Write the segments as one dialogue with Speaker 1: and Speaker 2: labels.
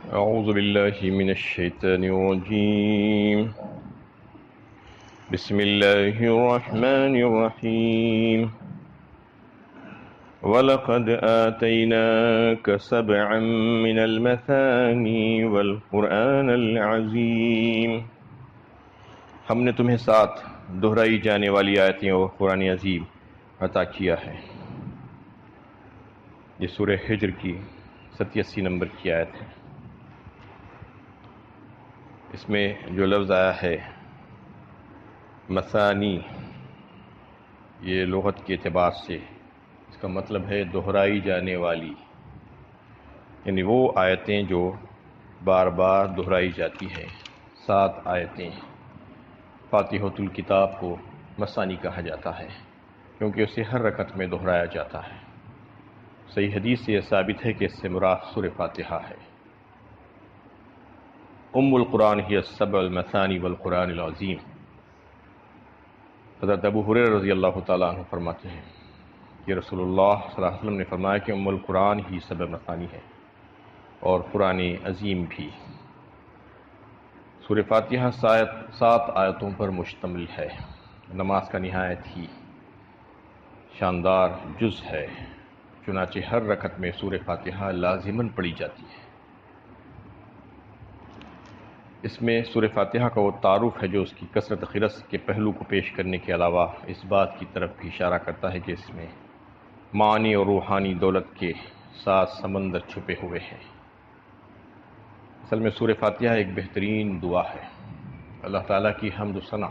Speaker 1: أعوذ بالله من الشيطان الرجيم. بسم الله الرحمن الرحيم. وَلَقَدْ آتَيْنَاكَ سَبْعًا مِنَ الْمَثَانِي وَالْقُرْآنَ الْعَظِيمَ. ہم نے تمہیں 7 دہرائی جانے والی آیتیں اور قرآن عظیم عطا کیا ہے. یہ سورہ حجر کی 87 نمبر کی آیت ہے. اس میں جو لفظ آیا ہے مثانی، یہ لغت کے اعتبار سے اس کا مطلب ہے دہرائی جانے والی، یعنی وہ آیتیں جو بار بار دہرائی جاتی ہیں. 7 آیتیں. فاتحۃ الکتاب کو مثانی کہا جاتا ہے کیونکہ اسے ہر رکعت میں دہرایا جاتا ہے. صحیح حدیث سے یہ ثابت ہے کہ اس سے مراد سورہ فاتحہ ہے. ام القرآن ہی السبع المثانی والقرآن العظیم. حضرت ابو ہریرہ رضی اللہ تعالیٰ عنہ فرماتے ہیں کہ رسول اللہ صلی اللہ علیہ وسلم نے فرمایا کہ ام القرآن ہی سبع مثانی ہے اور قرآن عظیم بھی. سورہ فاتحہ 7 آیتوں پر مشتمل ہے. نماز کا نہایت ہی شاندار جز ہے، چنانچہ ہر رکعت میں سورہ فاتحہ لازماً پڑھی جاتی ہے. اس میں سورہ فاتحہ کا وہ تعارف ہے جو اس کی کثرت خرس کے پہلو کو پیش کرنے کے علاوہ اس بات کی طرف بھی اشارہ کرتا ہے کہ اس میں معنی اور روحانی دولت کے 7 سمندر چھپے ہوئے ہیں. اصل میں سورہ فاتحہ ایک بہترین دعا ہے. اللہ تعالیٰ کی حمد و ثنا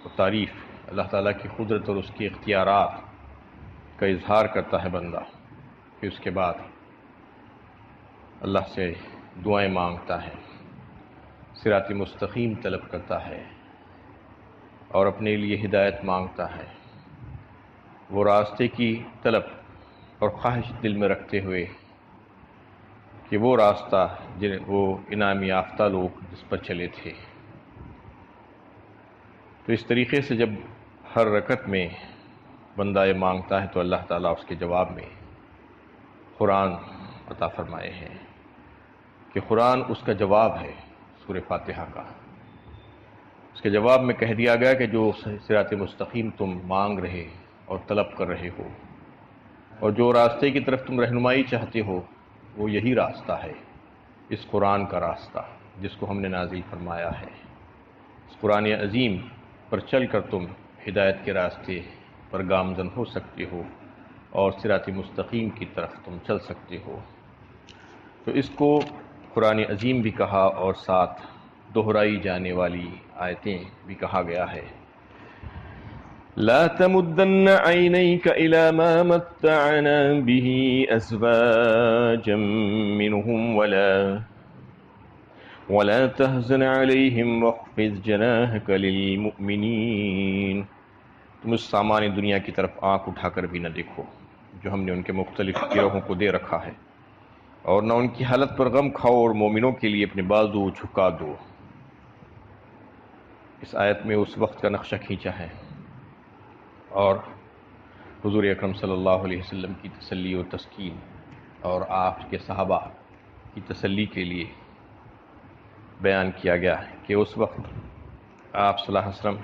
Speaker 1: و تعریف، اللہ تعالیٰ کی قدرت اور اس کے اختیارات کا اظہار کرتا ہے بندہ. پھر اس کے بعد اللہ سے دعائیں مانگتا ہے، صراط مستقیم طلب کرتا ہے اور اپنے لیے ہدایت مانگتا ہے. وہ راستے کی طلب اور خواہش دل میں رکھتے ہوئے کہ وہ راستہ وہ انعام یافتہ لوگ جس پر چلے تھے. تو اس طریقے سے جب ہر رکعت میں بندہ یہ مانگتا ہے تو اللہ تعالیٰ اس کے جواب میں قرآن عطا فرمائے ہیں کہ قرآن اس کا جواب ہے. سورہ فاتحہ کا اس کے جواب میں کہہ دیا گیا کہ جو صراط مستقیم تم مانگ رہے اور طلب کر رہے ہو اور جو راستے کی طرف تم رہنمائی چاہتے ہو وہ یہی راستہ ہے، اس قرآن کا راستہ جس کو ہم نے نازل فرمایا ہے. اس قرآن عظیم پر چل کر تم ہدایت کے راستے پر گامزن ہو سکتے ہو اور صراط مستقیم کی طرف تم چل سکتے ہو. تو اس کو قرآن عظیم بھی کہا اور 7 دہرائی جانے والی آیتیں بھی کہا گیا ہے. لا تمدن عینیک الی ما متعنا به ازواجا منهم ولا تحزن علیہم واخفض جناحک للمؤمنین. تم اس سامان دنیا کی طرف آنکھ اٹھا کر بھی نہ دیکھو جو ہم نے ان کے مختلف گروہوں کو دے رکھا ہے، اور نہ ان کی حالت پر غم کھاؤ اور مومنوں کے لیے اپنے بازو جھکا دو. اس آیت میں اس وقت کا نقشہ کھینچا ہے اور حضور اکرم صلی اللہ علیہ وسلم کی تسلی و تسکین اور آپ کے صحابہ کی تسلی کے لیے بیان کیا گیا ہے کہ اس وقت آپ صلی اللہ علیہ وسلم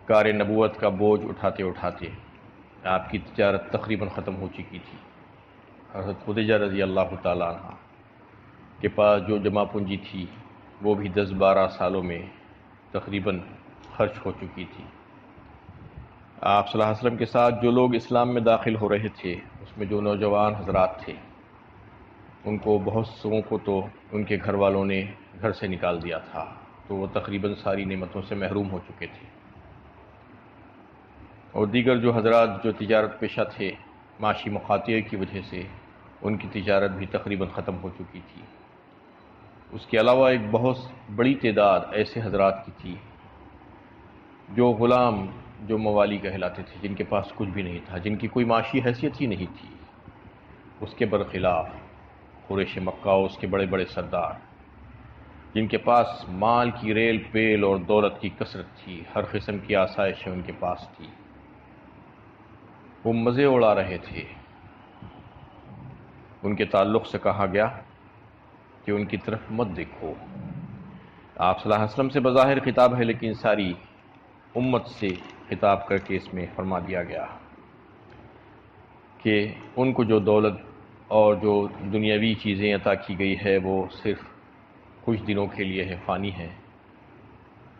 Speaker 1: کار نبوت کا بوجھ اٹھاتے اٹھاتے آپ کی تجارت تقریباً ختم ہو چکی تھی. حضرت خدیجہ رضی اللہ تعالیٰ عنہ کے پاس جو جمع پونجی تھی وہ بھی 10-12 سالوں میں تقریباً خرچ ہو چکی تھی. آپ صلی اللہ علیہ وسلم کے ساتھ جو لوگ اسلام میں داخل ہو رہے تھے اس میں جو نوجوان حضرات تھے ان کو بہت سو کو تو ان کے گھر والوں نے گھر سے نکال دیا تھا، تو وہ تقریباً ساری نعمتوں سے محروم ہو چکے تھے. اور دیگر جو حضرات جو تجارت پیشہ تھے معاشی مقاطع کی وجہ سے ان کی تجارت بھی تقریباً ختم ہو چکی تھی. اس کے علاوہ ایک بہت بڑی تعداد ایسے حضرات کی تھی جو غلام، جو موالی کہلاتے تھے، جن کے پاس کچھ بھی نہیں تھا، جن کی کوئی معاشی حیثیت ہی نہیں تھی. اس کے برخلاف قریش مکہ اور اس کے بڑے بڑے سردار جن کے پاس مال کی ریل پیل اور دولت کی کثرت تھی، ہر قسم کی آسائشیں ان کے پاس تھی، وہ مزے اڑا رہے تھے. ان کے تعلق سے کہا گیا کہ ان کی طرف مت دیکھو۔ آپ صلی اللہ علیہ وسلم سے بظاہر خطاب ہے، لیکن ساری امت سے خطاب کر کے اس میں فرما دیا گیا کہ ان کو جو دولت اور جو دنیاوی چیزیں عطا کی گئی ہے وہ صرف کچھ دنوں کے لیے ہے، فانی ہے،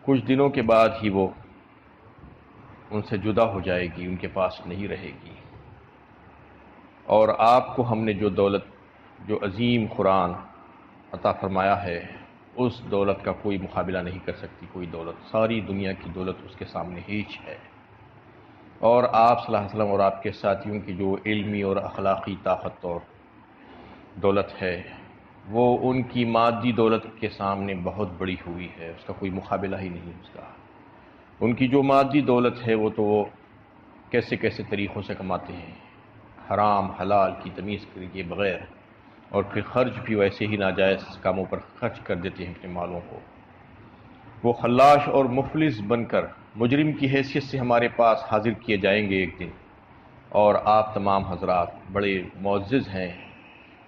Speaker 1: کچھ دنوں کے بعد ہی وہ ان سے جدا ہو جائے گی، ان کے پاس نہیں رہے گی۔ اور آپ کو ہم نے جو دولت، جو عظیم قرآن عطا فرمایا ہے، اس دولت کا کوئی مقابلہ نہیں کر سکتی کوئی دولت، ساری دنیا کی دولت اس کے سامنے ہیچ ہے۔ اور آپ صلی اللہ علیہ وسلم اور آپ کے ساتھیوں کی جو علمی اور اخلاقی طاقت اور دولت ہے، وہ ان کی مادی دولت کے سامنے بہت بڑی ہوئی ہے، اس کا کوئی مقابلہ ہی نہیں اس کا۔ ان کی جو مادی دولت ہے وہ تو وہ کیسے کیسے طریقوں سے کماتے ہیں، حرام حلال کی تمیز کے بغیر، اور پھر خرچ بھی ویسے ہی ناجائز کاموں پر خرچ کر دیتے ہیں اپنے مالوں کو۔ وہ خلاش اور مفلس بن کر مجرم کی حیثیت سے ہمارے پاس حاضر کیے جائیں گے ایک دن، اور آپ تمام حضرات بڑے معزز ہیں،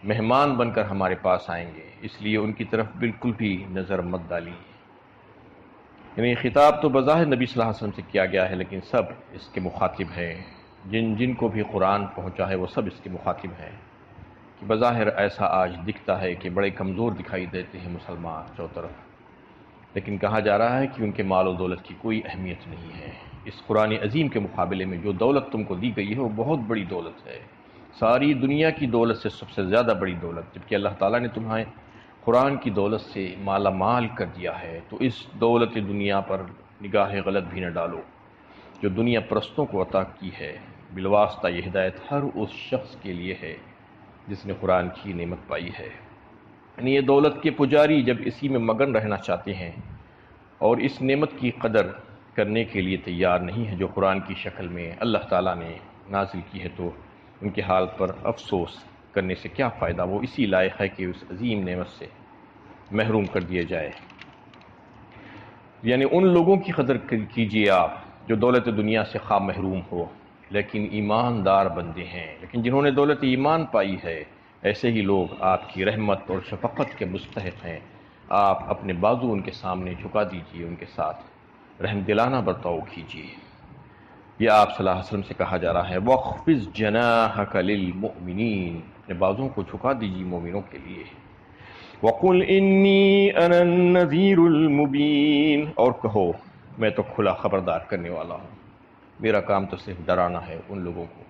Speaker 1: مہمان بن کر ہمارے پاس آئیں گے، اس لیے ان کی طرف بالکل بھی نظر مت ڈالیے۔ یعنی خطاب تو بظاہر نبی صلی اللہ علیہ وسلم سے کیا گیا ہے، لیکن سب اس کے مخاطب ہیں، جن کو بھی قرآن پہنچا ہے وہ سب اس کے مخاطب ہیں۔ کہ بظاہر ایسا آج دکھتا ہے کہ بڑے کمزور دکھائی دیتے ہیں مسلمان چوطرف، لیکن کہا جا رہا ہے کہ ان کے مال و دولت کی کوئی اہمیت نہیں ہے۔ اس قرآن عظیم کے مقابلے میں جو دولت تم کو دی گئی ہے وہ بہت بڑی دولت ہے، ساری دنیا کی دولت سے سب سے زیادہ بڑی دولت، جبکہ اللہ تعالیٰ نے تمہیں قرآن کی دولت سے مالا مال کر دیا ہے، تو اس دولت دنیا پر نگاہ غلط بھی نہ ڈالو جو دنیا پرستوں کو عطا کی ہے۔ بالواسطہ یہ ہدایت ہر اس شخص کے لیے ہے جس نے قرآن کی نعمت پائی ہے۔ یعنی یہ دولت کے پجاری جب اسی میں مگن رہنا چاہتے ہیں اور اس نعمت کی قدر کرنے کے لیے تیار نہیں ہے جو قرآن کی شکل میں اللہ تعالیٰ نے نازل کی ہے، تو ان کے حال پر افسوس کرنے سے کیا فائدہ، وہ اسی لائق ہے کہ اس عظیم نعمت سے محروم کر دیے جائے۔ یعنی ان لوگوں کی قدر کیجیے آپ جو دولت دنیا سے خواہ محروم ہو لیکن ایماندار بندے ہیں، لیکن جنہوں نے دولت ایمان پائی ہے ایسے ہی لوگ آپ کی رحمت اور شفقت کے مستحق ہیں۔ آپ اپنے بازو ان کے سامنے جھکا دیجیے، ان کے ساتھ رحم دلانہ برتاؤ کیجیے۔ یہ آپ صلی اللہ علیہ وسلم سے کہا جا رہا ہے، وَاخْفِضْ جَنَاحَكَ لِلْمُؤْمِنِينَ، اپنے بازوں کو جھکا دیجیے مومنوں کے لیے۔ وَقُلْ إِنِّي أَنَا النَّذِيرُ الْمُبِينُ، اور کہو میں تو کھلا خبردار کرنے والا ہوں، میرا کام تو صرف ڈرانا ہے ان لوگوں کو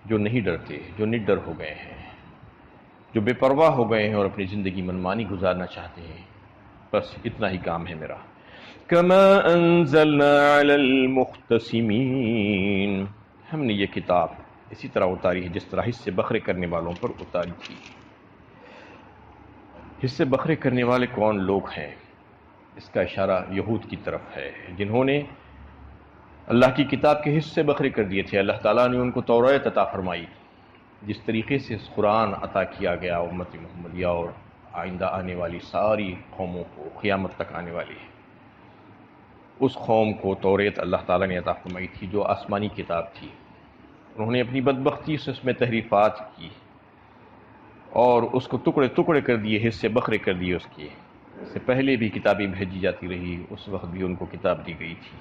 Speaker 1: جو نہیں ڈرتے، جو نڈر ہو گئے ہیں، جو بے پرواہ ہو گئے ہیں اور اپنی زندگی منمانی گزارنا چاہتے ہیں، بس اتنا ہی کام ہے میرا۔ كَمَا أَنزَلْنَا عَلَى الْمُقْتَسِمِينَ، ہم نے یہ کتاب اسی طرح اتاری ہے جس طرح حصے بکھرے کرنے والوں پر اتاری تھی۔ حصے بکھرے کرنے والے کون لوگ ہیں؟ اس کا اشارہ یہود کی طرف ہے، جنہوں نے اللہ کی کتاب کے حصے بکھرے کر دیے تھے۔ اللہ تعالیٰ نے ان کو توریت عطا فرمائی، جس طریقے سے اس قرآن عطا کیا گیا امت محمدیہ اور آئندہ آنے والی ساری قوموں کو، قیامت تک آنے والی اس قوم کو توریت اللہ تعالیٰ نے عطا فرمائی تھی جو آسمانی کتاب تھی۔ انہوں نے اپنی بدبختی سے اس میں تحریفات کی اور اس کو ٹکڑے ٹکڑے کر دیے، حصے بکھرے کر دیے اس کے۔ اس سے پہلے بھی کتابیں بھیجی جاتی رہی، اس وقت بھی ان کو کتاب دی گئی تھی۔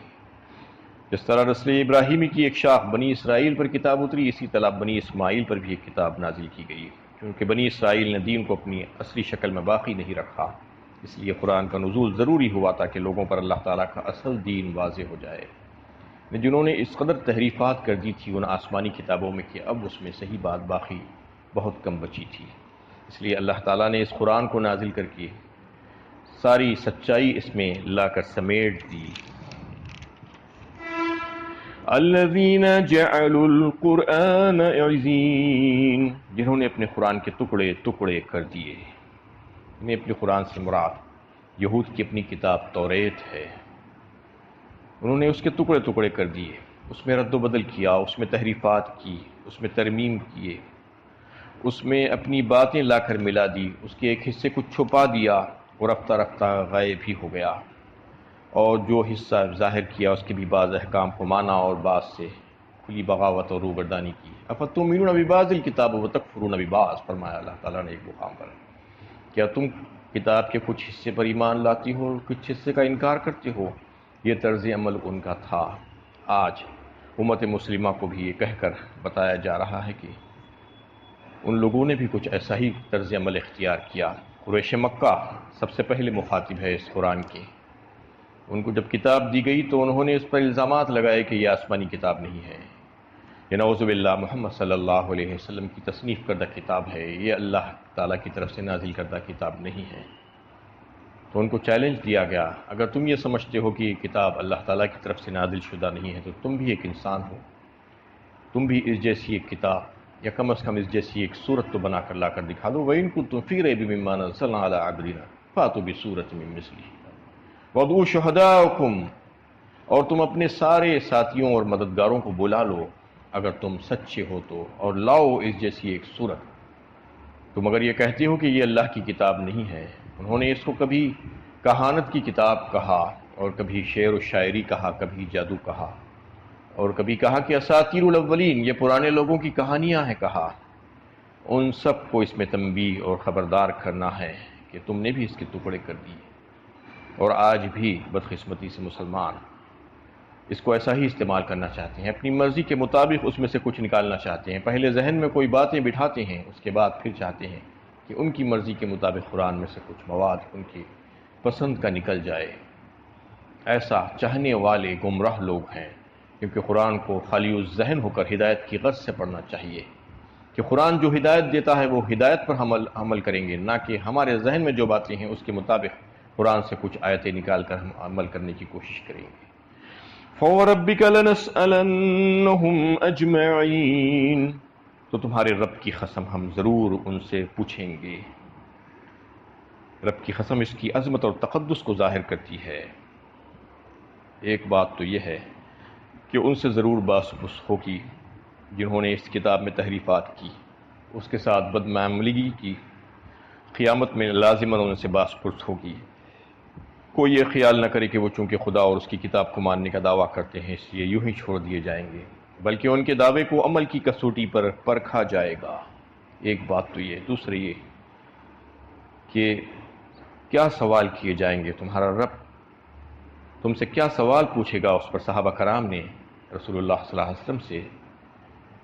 Speaker 1: جس طرح رسل ابراہیمی کی ایک شاخ بنی اسرائیل پر کتاب اتری، اسی طرح بنی اسماعیل پر بھی ایک کتاب نازل کی گئی، کیونکہ بنی اسرائیل نے دین کو اپنی اصلی شکل میں باقی نہیں رکھا، اس لیے قرآن کا نزول ضروری ہوا تاکہ لوگوں پر اللہ تعالیٰ کا اصل دین واضح ہو جائے۔ جنہوں نے اس قدر تحریفات کر دی تھی ان آسمانی کتابوں میں کہ اب اس میں صحیح بات باقی بہت کم بچی تھی، اس لیے اللہ تعالیٰ نے اس قرآن کو نازل کر کے ساری سچائی اس میں لا کر سمیٹ دی۔ الذین جعلوا القرآن عضین، جنہوں نے اپنے قرآن کے ٹکڑے ٹکڑے کر دیے۔ انہیں اپنے قرآن سے مراد یہود کی اپنی کتاب توریت ہے، انہوں نے اس کے ٹکڑے ٹکڑے کر دیے، اس میں رد و بدل کیا، اس میں تحریفات کی، اس میں ترمیم کیے، اس میں اپنی باتیں لا کر ملا دی، اس کے ایک حصے کو چھپا دیا اور رفتہ رفتہ غائب ہی ہو گیا، اور جو حصہ ظاہر کیا اس کے بھی بعض احکام کو مانا اور بعض سے کھلی بغاوت اور روگردانی کی۔ افتؤمنون ببعض الکتاب وتکفرون ببعض، فرمایا اللہ تعالیٰ نے ایک مقام پر۔ کیا تم کتاب کے کچھ حصے پر ایمان لاتی ہو اور کچھ حصے کا انکار کرتے ہو؟ یہ طرز عمل ان کا تھا۔ آج امت مسلمہ کو بھی یہ کہہ کر بتایا جا رہا ہے کہ ان لوگوں نے بھی کچھ ایسا ہی طرز عمل اختیار کیا۔ قریش مکہ سب سے پہلے مخاطب ہے اس قرآن کے۔ ان کو جب کتاب دی گئی تو انہوں نے اس پر الزامات لگائے کہ یہ آسمانی کتاب نہیں ہے، یہ نعوذ باللہ محمد صلی اللہ علیہ وسلم کی تصنیف کردہ کتاب ہے، یہ اللہ تعالیٰ کی طرف سے نازل کردہ کتاب نہیں ہے۔ تو ان کو چیلنج دیا گیا، اگر تم یہ سمجھتے ہو کہ یہ کتاب اللہ تعالیٰ کی طرف سے نازل شدہ نہیں ہے تو تم بھی ایک انسان ہو، تم بھی اس جیسی ایک کتاب یا کم از کم اس جیسی ایک صورت تو بنا کر لا کر دکھا دو۔ وَإِن كُنتُمْ فِي رَيْبٍ مِّمَّا نَزَّلْنَا عَلَىٰ عَبْدِنَا فَأْتُوا بِسُورَةٍ مِّن مِّثْلِهِ وَادْعُوا شُهَدَاءَكُمْ، اور تم اپنے سارے ساتھیوں اور مددگاروں کو بلا لو اگر تم سچے ہو تو، اور لاؤ اس جیسی ایک صورت۔ تم اگر یہ کہتے ہو کہ یہ اللہ کی کتاب نہیں ہے، انہوں نے اس کو کبھی کہانت کی کتاب کہا اور کبھی شعر و شاعری کہا، کبھی جادو کہا، اور کبھی کہا کہ اساطیر الاولین، یہ پرانے لوگوں کی کہانیاں ہیں کہا۔ ان سب کو اس میں تنبیہ اور خبردار کرنا ہے کہ تم نے بھی اس کے ٹکڑے کر دیے، اور آج بھی بدقسمتی سے مسلمان اس کو ایسا ہی استعمال کرنا چاہتے ہیں، اپنی مرضی کے مطابق اس میں سے کچھ نکالنا چاہتے ہیں۔ پہلے ذہن میں کوئی باتیں بٹھاتے ہیں، اس کے بعد پھر چاہتے ہیں کہ ان کی مرضی کے مطابق قرآن میں سے کچھ مواد ان کی پسند کا نکل جائے۔ ایسا چاہنے والے گمراہ لوگ ہیں، کیونکہ قرآن کو خالی الذہن ہو کر ہدایت کی غرض سے پڑھنا چاہیے کہ قرآن جو ہدایت دیتا ہے وہ ہدایت پر عمل کریں گے، نہ کہ ہمارے ذہن میں جو باتیں ہیں اس کے مطابق قرآن سے کچھ آیتیں نکال کر ہم عمل کرنے کی کوشش کریں گے۔ فَوَرَبِّكَ لَنَسْأَلَنَّهُمْ أَجْمَعِينَ، تو تمہارے رب کی قسم ہم ضرور ان سے پوچھیں گے۔ رب کی قسم اس کی عظمت اور تقدس کو ظاہر کرتی ہے۔ ایک بات تو یہ ہے کہ ان سے ضرور باس پرس ہوگی جنہوں نے اس کتاب میں تحریفات کی، اس کے ساتھ بدمعاملگی کی، قیامت میں لازماً ان سے باس پرس ہوگی۔ کوئی یہ خیال نہ کرے کہ وہ چونکہ خدا اور اس کی کتاب کو ماننے کا دعویٰ کرتے ہیں اس لیے یوں ہی چھوڑ دیے جائیں گے، بلکہ ان کے دعوے کو عمل کی کسوٹی پر پرکھا جائے گا۔ ایک بات تو یہ، دوسری یہ کہ کیا سوال کیے جائیں گے، تمہارا رب تم سے کیا سوال پوچھے گا۔ اس پر صحابہ کرام نے رسول اللہ صلی اللہ علیہ وسلم سے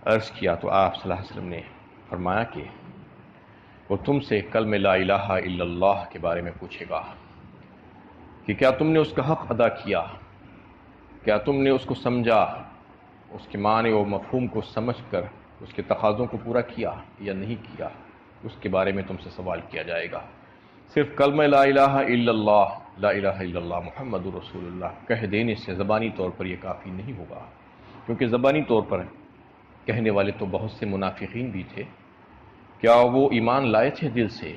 Speaker 1: عرض کیا تو آپ صلی اللہ علیہ وسلم نے فرمایا کہ وہ تم سے کلمہ لا الہ الا اللہ کے بارے میں پوچھے گا کہ کیا تم نے اس کا حق ادا کیا، کیا تم نے اس کو سمجھا، اس کے معنی و مفہوم کو سمجھ کر اس کے تقاضوں کو پورا کیا یا نہیں کیا، اس کے بارے میں تم سے سوال کیا جائے گا۔ صرف کلمہ لا الہ الا اللہ، لا الہ الا اللہ محمد رسول اللہ کہہ دینے سے زبانی طور پر یہ کافی نہیں ہوگا، کیونکہ زبانی طور پر کہنے والے تو بہت سے منافقین بھی تھے، کیا وہ ایمان لائے تھے دل سے؟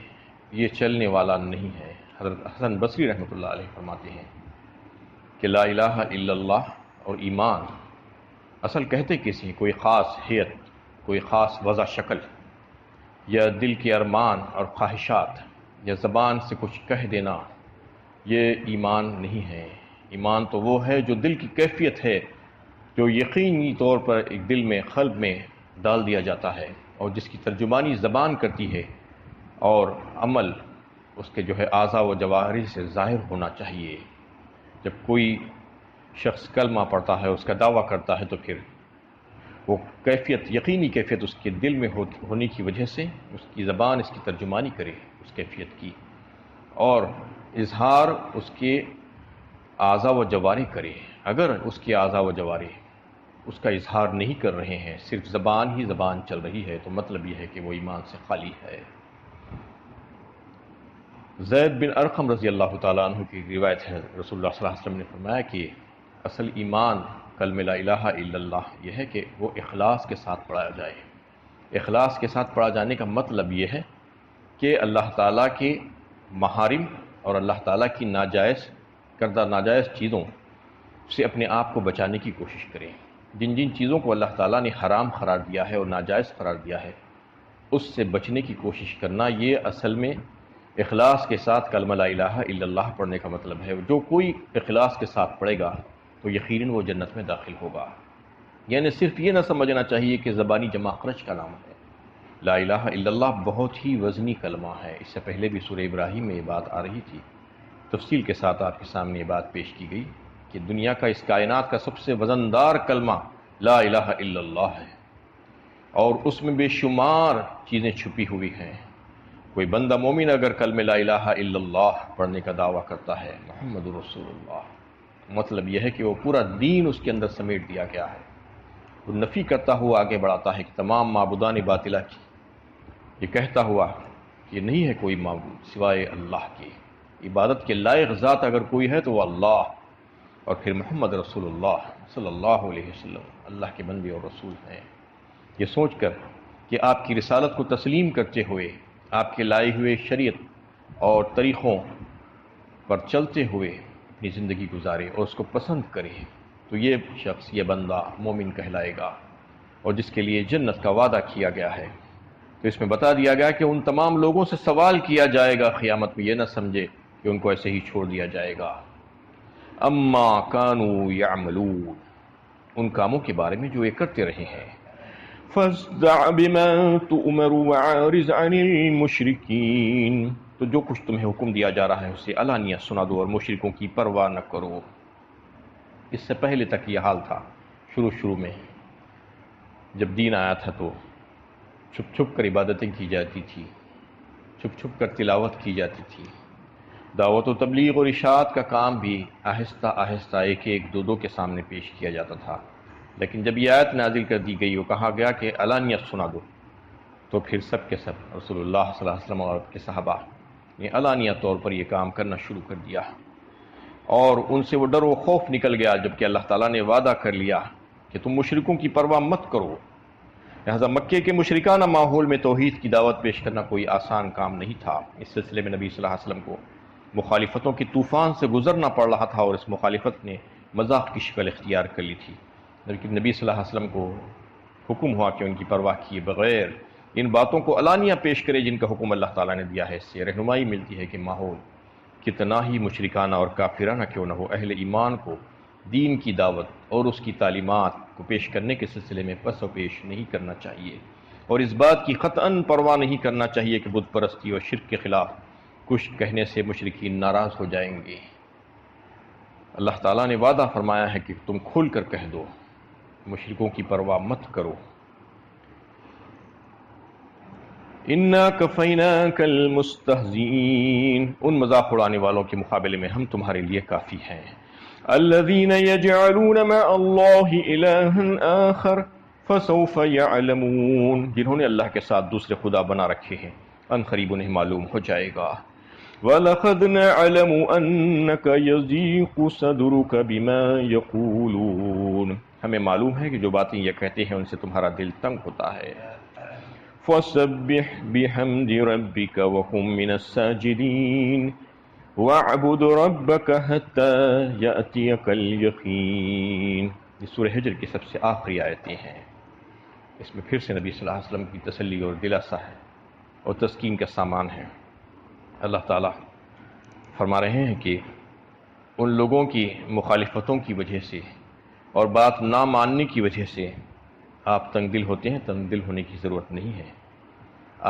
Speaker 1: یہ چلنے والا نہیں ہے۔ حضرت حسن بصری رحمۃ اللہ علیہ فرماتے ہیں کہ لا الہ الا اللہ اور ایمان اصل کہتے کسی کوئی خاص حیت، کوئی خاص وضع شکل، یا دل کے ارمان اور خواہشات، یا زبان سے کچھ کہہ دینا، یہ ایمان نہیں ہے۔ ایمان تو وہ ہے جو دل کی کیفیت ہے، جو یقینی طور پر ایک دل میں، قلب میں ڈال دیا جاتا ہے، اور جس کی ترجمانی زبان کرتی ہے، اور عمل اس کے جو ہے اعضاء و جوارح سے ظاہر ہونا چاہیے۔ جب کوئی شخص کلمہ پڑھتا ہے، اس کا دعویٰ کرتا ہے، تو پھر وہ کیفیت، یقینی کیفیت اس کے دل میں ہونے کی وجہ سے اس کی زبان اس کی ترجمانی کرے اس کیفیت کی، اور اظہار اس کے اعضاء و جوارح کرے۔ اگر اس کے اعضاء و جوارح اس کا اظہار نہیں کر رہے ہیں، صرف زبان ہی زبان چل رہی ہے، تو مطلب یہ ہے کہ وہ ایمان سے خالی ہے۔ زید بن ارقم رضی اللہ تعالیٰ عنہ کی روایت ہے، رسول اللہ صلی اللہ علیہ وسلم نے فرمایا کہ اصل ایمان کلمہ لا الہ الا اللہ یہ ہے کہ وہ اخلاص کے ساتھ پڑھا جائے۔ اخلاص کے ساتھ پڑھا جانے کا مطلب یہ ہے کہ اللہ تعالیٰ کے محارم اور اللہ تعالیٰ کی ناجائز کردہ ناجائز چیزوں سے اپنے آپ کو بچانے کی کوشش کریں۔ جن جن چیزوں کو اللہ تعالیٰ نے حرام قرار دیا ہے اور ناجائز قرار دیا ہے، اس سے بچنے کی کوشش کرنا، یہ اصل میں اخلاص کے ساتھ کلمہ لا الہ الا اللہ پڑھنے کا مطلب ہے۔ جو کوئی اخلاص کے ساتھ پڑھے گا تو یقیناً وہ جنت میں داخل ہوگا۔ یعنی صرف یہ نہ سمجھنا چاہیے کہ زبانی جمع خرچ کا نام ہے، لا الہ الا اللہ بہت ہی وزنی کلمہ ہے، اس سے پہلے بھی سورہ ابراہیم میں یہ بات آ رہی تھی، تفصیل کے ساتھ آپ کے سامنے یہ بات پیش کی گئی کہ دنیا کا، اس کائنات کا سب سے وزندار کلمہ لا الہ الا اللہ ہے، اور اس میں بے شمار چیزیں چھپی ہوئی ہیں۔ کوئی بندہ مومن اگر کلمہ لا الہ الا اللہ پڑھنے کا دعویٰ کرتا ہے، محمد رسول اللہ، مطلب یہ ہے کہ وہ پورا دین اس کے اندر سمیٹ دیا گیا ہے۔ وہ نفی کرتا ہوا آگے بڑھاتا ہے کہ تمام معبودان باطلہ کی، یہ کہتا ہوا کہ نہیں ہے کوئی معبود سوائے اللہ کی، عبادت کے لائق ذات اگر کوئی ہے تو وہ اللہ، اور پھر محمد رسول اللہ صلی اللہ علیہ وسلم اللہ کے بندے اور رسول ہیں۔ یہ سوچ کر کہ آپ کی رسالت کو تسلیم کرتے ہوئے، آپ کے لائے ہوئے شریعت اور طریقوں پر چلتے ہوئے اپنی زندگی گزارے اور اس کو پسند کرے، تو یہ شخص، یہ بندہ مومن کہلائے گا، اور جس کے لیے جنت کا وعدہ کیا گیا ہے۔ تو اس میں بتا دیا گیا کہ ان تمام لوگوں سے سوال کیا جائے گا قیامت میں، یہ نہ سمجھے کہ ان کو ایسے ہی چھوڑ دیا جائے گا۔ اما کانوا یعملون، ان کاموں کے بارے میں جو یہ کرتے رہے ہیں۔ فاصدع بما تؤمر وعارض عن المشرکین، تو جو کچھ تمہیں حکم دیا جا رہا ہے اسے علانیہ سنا دو اور مشرکوں کی پرواہ نہ کرو۔ اس سے پہلے تک یہ حال تھا، شروع میں جب دین آیا تھا تو چھپ چھپ کر عبادتیں کی جاتی تھی، چھپ چھپ کر تلاوت کی جاتی تھی، دعوت و تبلیغ اور اشاعت کا کام بھی آہستہ آہستہ ایک ایک دو کے سامنے پیش کیا جاتا تھا۔ لیکن جب یہ آیت نازل کر دی گئی، وہ کہا گیا کہ علانیہ سنا دو، تو پھر سب کے سب رسول اللہ صلی اللہ علیہ وسلم اور آپ کے صحابہ نے علانیہ طور پر یہ کام کرنا شروع کر دیا، اور ان سے وہ ڈر و خوف نکل گیا، جبکہ اللہ تعالیٰ نے وعدہ کر لیا کہ تم مشرکوں کی پرواہ مت کرو۔ لہٰذا مکے کے مشرکانہ ماحول میں توحید کی دعوت پیش کرنا کوئی آسان کام نہیں تھا۔ اس سلسلے میں نبی صلی اللہ علیہ وسلم کو مخالفتوں کے طوفان سے گزرنا پڑ رہا تھا، اور اس مخالفت نے مذاق کی شکل اختیار کر لی تھی، لیکن نبی صلی اللہ علیہ وسلم کو حکم ہوا کہ ان کی پرواہ کیے بغیر ان باتوں کو علانیہ پیش کرے جن کا حکم اللہ تعالیٰ نے دیا ہے۔ اس سے رہنمائی ملتی ہے کہ ماحول کتنا ہی مشرکانہ اور کافرانہ کیوں نہ ہو، اہل ایمان کو دین کی دعوت اور اس کی تعلیمات کو پیش کرنے کے سلسلے میں پس و پیش نہیں کرنا چاہیے، اور اس بات کی قطعاً پرواہ نہیں کرنا چاہیے کہ بت پرستی اور شرک کے خلاف کچھ کہنے سے مشرکین ناراض ہو جائیں گے۔ اللہ تعالیٰ نے وعدہ فرمایا ہے کہ تم کھل کر کہہ دو، مشرکوں کی پرواہ مت کرو۔ اِنَّا كَفَيْنَاكَ الْمُسْتَهْزِئِينَ، ان مذاق اڑانے والوں کے مقابلے میں ہم تمہارے لیے کافی ہیں۔ الَّذِينَ يَجْعَلُونَ مَعَ اللَّهِ إِلَٰهًا آخَرَ فَسَوْفَ يَعْلَمُونَ، جنہوں نے اللہ کے ساتھ دوسرے خدا بنا رکھے ہیں، ان قریب انہیں معلوم ہو جائے گا۔ وَلَقَدْ نَعْلَمُ أَنَّكَ يَضِيقُ صَدْرُكَ بِمَا يَقُولُونَ، ہمیں معلوم ہے کہ جو باتیں یہ کہتے ہیں ان سے تمہارا دل تنگ ہوتا ہے۔ فَسَبِّحْ بِحَمْدِ رَبِّكَ وَكُن مِّنَ السَّاجِدِينَ وَاعْبُدْ رَبَّكَ حَتَّى يَأْتِيَكَ الْيَقِينُ، یہ سورہ حجر کی سب سے آخری آیتیں ہیں۔ اس میں پھر سے نبی صلی اللہ علیہ وسلم کی تسلی اور دلاسا ہے اور تسکین کا سامان ہے۔ اللہ تعالیٰ فرما رہے ہیں کہ ان لوگوں کی مخالفتوں کی وجہ سے اور بات نہ ماننے کی وجہ سے آپ تنگ دل ہوتے ہیں، تنگ دل ہونے کی ضرورت نہیں ہے،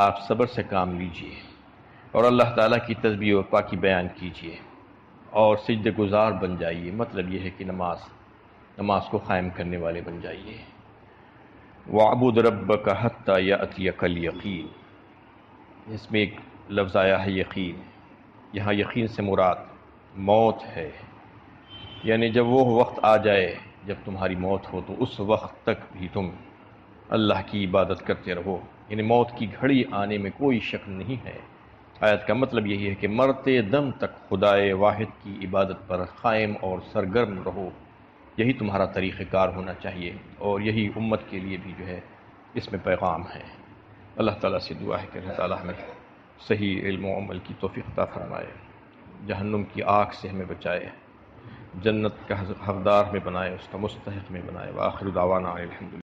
Speaker 1: آپ صبر سے کام لیجئے اور اللہ تعالیٰ کی تسبیح و پاکی بیان کیجئے اور سجدہ گزار بن جائیے۔ مطلب یہ ہے کہ نماز کو قائم کرنے والے بن جائیے۔ وَاعْبُدْ رَبَّكَ حَتَّى يَأْتِيَكَ الْيَقِينُ، اس میں ایک لفظ آیا ہے یقین، یہاں یقین سے مراد موت ہے، یعنی جب وہ وقت آ جائے جب تمہاری موت ہو تو اس وقت تک بھی تم اللہ کی عبادت کرتے رہو، یعنی موت کی گھڑی آنے میں کوئی شک نہیں ہے۔ آیت کا مطلب یہی ہے کہ مرتے دم تک خدائے واحد کی عبادت پر قائم اور سرگرم رہو، یہی تمہارا طریقہ کار ہونا چاہیے، اور یہی امت کے لیے بھی جو ہے اس میں پیغام ہے۔ اللہ تعالیٰ سے دعا ہے کہ اللہ تعالیٰ ہمیں صحیح علم و عمل کی توفیق عطا فرمائے، جہنم کی آگ سے ہمیں بچائے، جنت کا حقدار میں بنائے، اس کا مستحق میں بنائے۔ وآخر دعوانا الحمدللہ۔